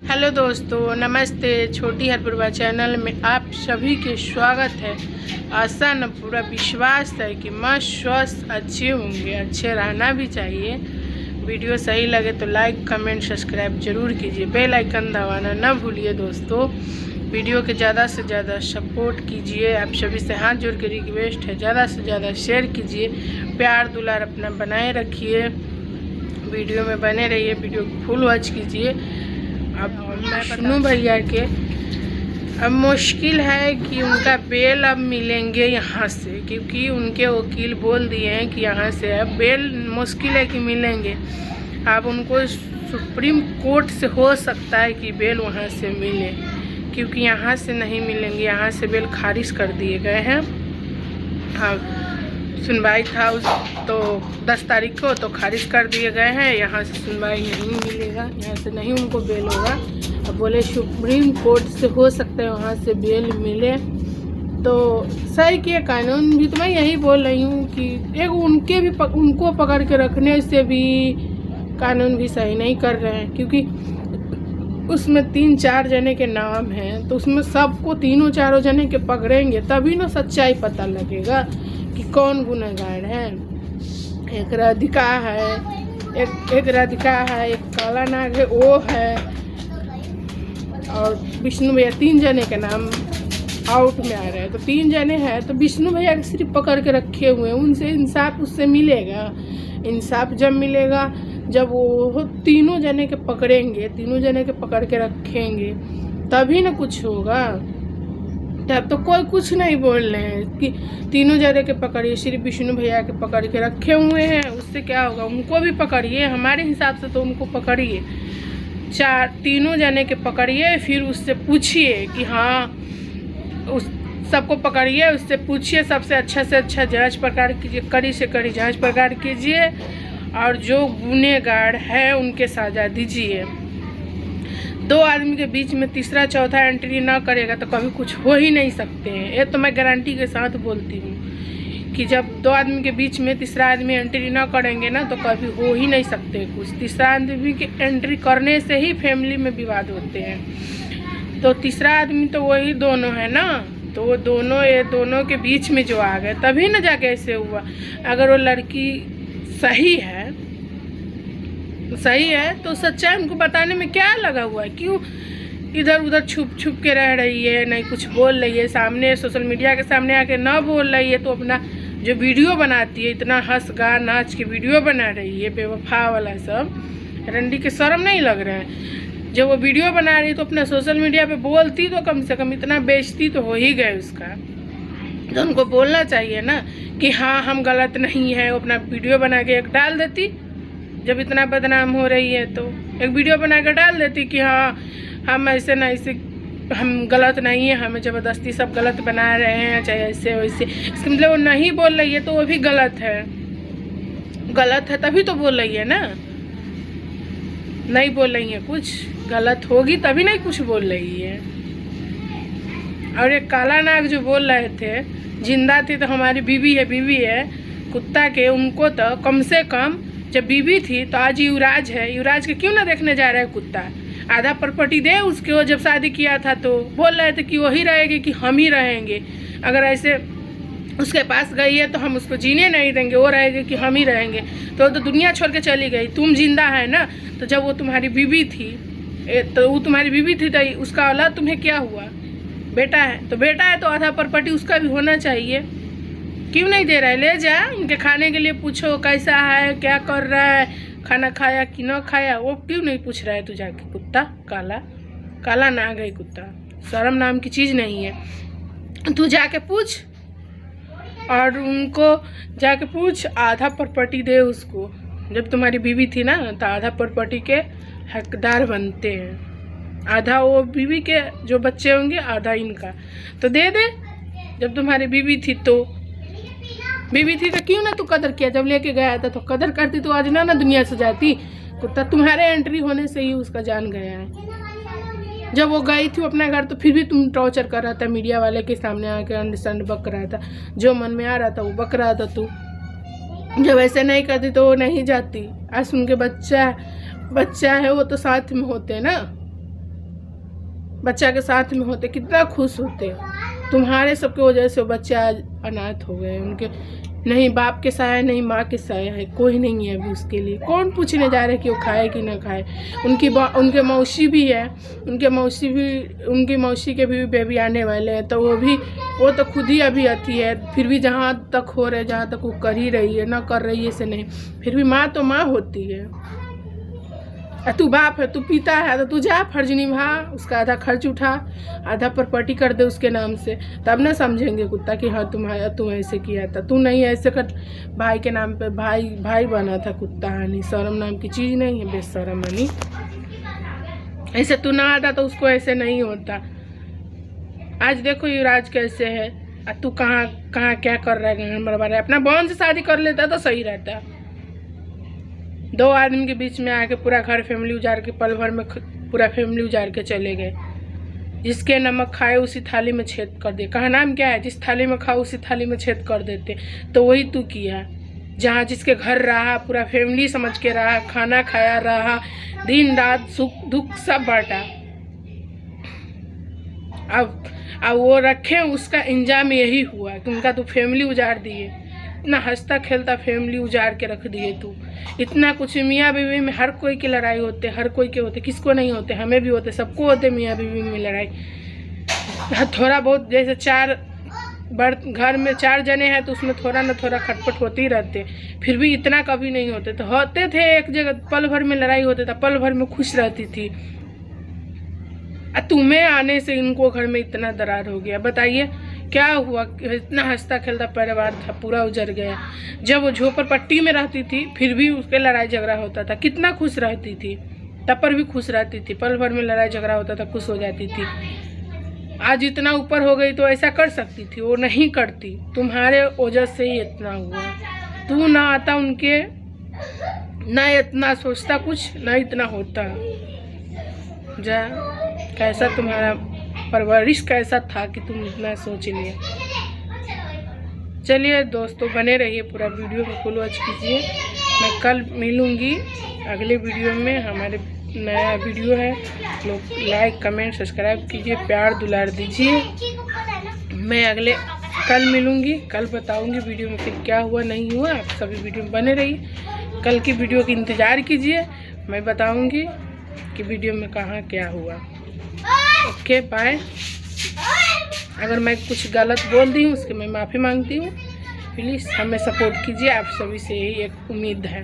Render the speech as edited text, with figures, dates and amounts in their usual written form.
Hello दोस्तों, नमस्ते। छोटी हरपुरवा चैनल में आप सभी के स्वागत है। आशा न पूरा विश्वास है कि मस्त स्वस्थ अच्छे होंगे। अच्छे रहना भी चाहिए। वीडियो सही लगे तो लाइक कमेंट सब्सक्राइब जरूर कीजिए। बेल आइकन दबाना न भूलिए दोस्तों। वीडियो के ज़्यादा से ज़्यादा सपोर्ट कीजिए। आप सभी से हाथ जोड़ के रिक्वेस्ट है, ज़्यादा से ज़्यादा शेयर कीजिए। प्यार दुलार अपना बनाए रखिए। वीडियो में बने रहिए। वीडियो को फुल वॉच कीजिए। अब विष्णु भैया के अब मुश्किल है कि उनका बेल अब मिलेंगे यहाँ से, क्योंकि उनके वकील बोल दिए हैं कि यहाँ से अब बेल मुश्किल है कि मिलेंगे। अब उनको सुप्रीम कोर्ट से हो सकता है कि बेल वहाँ से मिले, क्योंकि यहाँ से नहीं मिलेंगे। यहाँ से बेल खारिज कर दिए गए हैं। हाँ, सुनवाई था उस तो 10 तारीख को, तो खारिज कर दिए गए हैं। यहाँ से सुनवाई नहीं मिलेगा, यहाँ से नहीं उनको बेल होगा। अब बोले सुप्रीम कोर्ट से हो सकता है वहाँ से बेल मिले, तो सही किए कानून भी। तो मैं यही बोल रही हूँ कि एक उनको पकड़ के रखने से भी कानून भी सही नहीं कर रहे हैं, क्योंकि उसमें 3-4 जने के नाम हैं, तो उसमें सबको तीनों चारों जने के पकड़ेंगे तभी ना सच्चाई पता लगेगा कि कौन गुनहगार है। एक राधिका है, एक राधिका है, एक काला नाग है, वो है, और विष्णु भैया। 3 जने के नाम आउट में आ रहे हैं। तो 3 जने हैं, तो विष्णु भैया के सिर्फ पकड़ के रखे हुए हैं। उनसे इंसाफ उससे मिलेगा। इंसाफ जब मिलेगा, जब वो तीनों जने के पकड़ेंगे, तीनों जने के पकड़ के रखेंगे, तभी ना कुछ होगा। तब तो कोई कुछ नहीं बोल रहे हैं कि तीनों जने के पकड़िए, सिर्फ विष्णु भैया के पकड़ के रखे हुए हैं। उससे क्या होगा? उनको भी पकड़िए। हमारे हिसाब से तो उनको पकड़िए, तीनों जने के पकड़िए। फिर उससे पूछिए कि हाँ, उस सबको पकड़िए, उससे पूछिए। सबसे अच्छा जांच पड़ताल कीजिए, कड़ी से कड़ी जांच पड़ताल कीजिए, और जो गुनहगार है उनके सजा दीजिए। 2 आदमी के बीच में तीसरा चौथा एंट्री ना करेगा तो कभी कुछ हो ही नहीं सकते हैं। ये तो मैं गारंटी के साथ बोलती हूँ कि जब 2 आदमी के बीच में तीसरा आदमी एंट्री ना करेंगे ना, तो कभी हो ही नहीं सकते कुछ। तीसरा आदमी की एंट्री करने से ही फैमिली में विवाद होते हैं। तो तीसरा आदमी तो वही दोनों है ना, तो वो ये दोनों के बीच में जो आ गए, तभी ना जाके ऐसे हुआ। अगर वो लड़की सही है तो सच्चाई उनको बताने में क्या लगा हुआ है? क्यों इधर उधर छुप के रह रही है, नहीं कुछ बोल रही है, सामने सोशल मीडिया के सामने आके ना बोल रही है, तो अपना जो वीडियो बनाती है, इतना हंस गा नाच के वीडियो बना रही है, बेवफा वाला सब। रंडी के शर्म नहीं लग रहा है? जब वो वीडियो बना रही तो अपना सोशल मीडिया पे बोलती, तो कम से कम इतना बेइज्जती तो हो ही गए उसका। तो उनको बोलना चाहिए ना कि हाँ, हम गलत नहीं है। वो अपना वीडियो बना के एक डाल देती। जब इतना बदनाम हो रही है तो एक वीडियो बना कर डाल देती कि हाँ, हम ऐसे ना ऐसे, हम गलत नहीं है, हमें ज़बरदस्ती सब गलत बना रहे हैं, चाहे ऐसे वैसे। इसका मतलब वो नहीं बोल रही है तो वो भी गलत है। गलत है तभी तो बोल रही है ना, नहीं बोल रही है कुछ। गलत होगी तभी नहीं कुछ बोल रही है। और एक काला नाग जो बोल रहे थे, जिंदा थी तो हमारी बीवी है कुत्ता के, उनको तो कम से कम जब बीवी थी तो आज युवराज है। युवराज के क्यों ना देखने जा रहा है कुत्ता? आधा प्रॉपर्टी दे उसके। वो जब शादी किया था तो बोल रहे थे कि वही रहेगी, कि हम ही रहेंगे। अगर ऐसे उसके पास गई है तो हम उसको जीने नहीं देंगे, वो रहेगी कि हम ही रहेंगे। तो दुनिया छोड़ के चली गई। तुम जिंदा है ना, तो जब वो तुम्हारी बीवी थी, तो उसका औलाद तुम्हें क्या हुआ? बेटा है तो बेटा है, तो आधा प्रॉपर्टी उसका भी होना चाहिए। क्यों नहीं दे रहा है? ले जा, उनके खाने के लिए पूछो कैसा है, क्या कर रहा है, खाना खाया कि न खाया। वो क्यों नहीं पूछ रहा है तू जाके? कुत्ता काला ना गई कुत्ता, शर्म नाम की चीज़ नहीं है। तू जाके पूछ, और उनको जाके पूछ, आधा प्रॉपर्टी दे उसको। जब तुम्हारी बीवी थी ना, तो आधा प्रॉपर्टी के हकदार बनते हैं। आधा वो बीवी के जो बच्चे होंगे, आधा इनका। तो दे दे। जब तुम्हारी बीवी थी तो क्यों ना तू कदर किया? जब लेके गया था तो कदर करती, तो आज ना दुनिया से जाती। कुत्ता तुम्हारे एंट्री होने से ही उसका जान गया है। जब वो गई थी अपना घर, तो फिर भी तुम टॉर्चर कर रहा था, मीडिया वाले के सामने आके अंडरस्टैंड बक रहा था। जो मन में आ रहा था वो बक रहा था तू। जब ऐसे नहीं करती तो वो नहीं जाती। आज उनके बच्चा है, वो तो साथ में होते ना। बच्चा के साथ में होते कितना खुश होते। तुम्हारे सबके वजह से वो बच्चे आज अनाथ हो गए। उनके नहीं बाप के साया नहीं माँ के साया है, कोई नहीं है अभी उसके लिए। कौन पूछने जा रहा है कि वो खाए कि ना खाए। उनके मौसी भी है, उनकी मौसी के भी बेबी आने वाले हैं, तो वो तो खुद ही अभी अथी है। फिर भी जहाँ तक हो रहे, जहाँ तक वो कर ही रही है, ना कर रही है से नहीं, फिर भी माँ तो माँ होती है। तू बाप है, तू पिता है, तो तू जा फर्ज निभा, उसका आधा खर्च उठा, आधा प्रॉपर्टी कर दे उसके नाम से, तब ना समझेंगे कुत्ता कि हाँ तुम ऐसे किया था। तू नहीं ऐसे कर, भाई के नाम पे भाई बना था कुत्ता हानि। शर्म नाम की चीज़ नहीं है, बेशरम हानि। ऐसे तू ना आता तो उसको ऐसे नहीं होता। आज देखो युवराज कैसे है, तू कहाँ क्या कर रहा है, मरवा रहा है। अपना बहन से शादी कर लेता तो सही रहता। दो आदमी के बीच में आके पूरा घर फैमिली उजाड़ के, पल भर में पूरा फैमिली उजाड़ के चले गए। जिसके नमक खाए उसी थाली में छेद कर दे। कहा नाम क्या है, जिस थाली में खाओ उसी थाली में छेद कर देते। तो वही तू किया, जहाँ जिसके घर रहा, पूरा फैमिली समझ के रहा, खाना खाया रहा, दिन रात सुख दुख सब बांटा। अब वो रखे, उसका इंजाम यही हुआ कि उनका तू फैमिली उजाड़ दिए। इतना हंसता खेलता फैमिली उजाड़ के रख दिए तू। इतना कुछ मियाँ बीवी में हर कोई की लड़ाई होते, हर कोई के होते, किसको नहीं होते, हमें भी होते, सबको होते मियाँ बीवी में लड़ाई। थोड़ा बहुत जैसे घर में 4 जने हैं तो उसमें थोड़ा ना थोड़ा खटपट होते ही रहते, फिर भी इतना कभी नहीं होते। तो होते थे एक जगह, पल भर में लड़ाई होता था, पल भर में खुश रहती थी। तुम्हें आने से इनको घर में इतना दरार हो गया। बताइए क्या हुआ। इतना हंसता खेलता परिवार था, पूरा उजड़ गया। जब वो झोपड़पट्टी में रहती थी फिर भी उसके लड़ाई झगड़ा होता था, कितना खुश रहती थी, तब पर भी खुश रहती थी। पल भर में लड़ाई झगड़ा होता था, खुश हो जाती थी। आज इतना ऊपर हो गई तो ऐसा कर सकती थी, वो नहीं करती। तुम्हारे वजह से ही इतना हुआ। तू ना आता उनके, ना इतना सोचता कुछ, ना इतना होता। जा कैसा तुम्हारा परवरिश कैसा था कि तुम इतना सोच लिए। चलिए दोस्तों, बने रहिए, पूरा वीडियो को फुल वॉच कीजिए। मैं कल मिलूँगी अगले वीडियो में। हमारे नया वीडियो है, लोग लाइक कमेंट सब्सक्राइब कीजिए, प्यार दुलार दीजिए। मैं कल मिलूँगी, कल बताऊँगी वीडियो में फिर क्या हुआ नहीं हुआ। आप सभी वीडियो में बने रहिए, कल की वीडियो की इंतज़ार कीजिए। मैं बताऊँगी कि वीडियो में कहाँ क्या हुआ। Okay bye. अगर मैं कुछ गलत बोल दी हूँ उसकी मैं माफ़ी मांगती हूँ। प्लीज़ हमें सपोर्ट कीजिए, आप सभी से यही एक उम्मीद है।